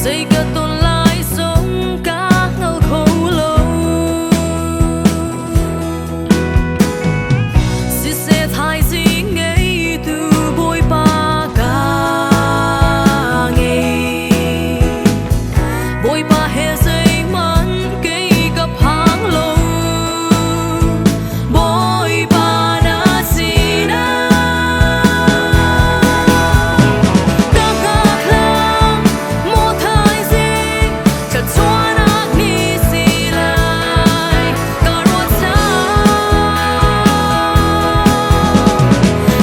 dây cờ tồn lại sống các ngâu khâu lâu si sẽ thay gì ngay từ bôi ba cả ngày bôi ba hè dây mắn cây gặp hàng lâu bôi ba đã gì na các ngạc lang một thời gì chợt xóa nát đi gì lại cả ruột xa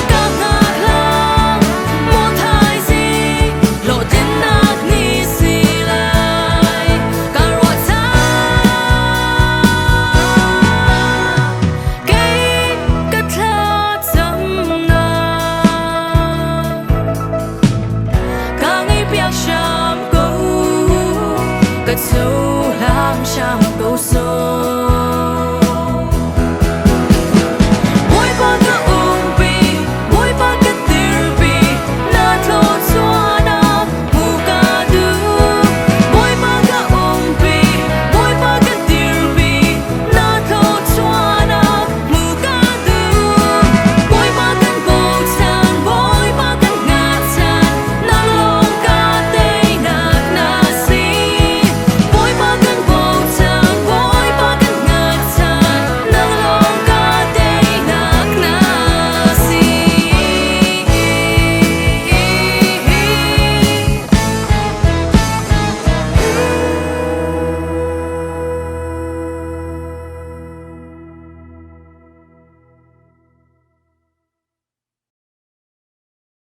các ngạc lang một thời gì lộ tin nát đi gì lại cả ruột xa cái cất thơ dâm na cả ngày biết chạm câu cất sâu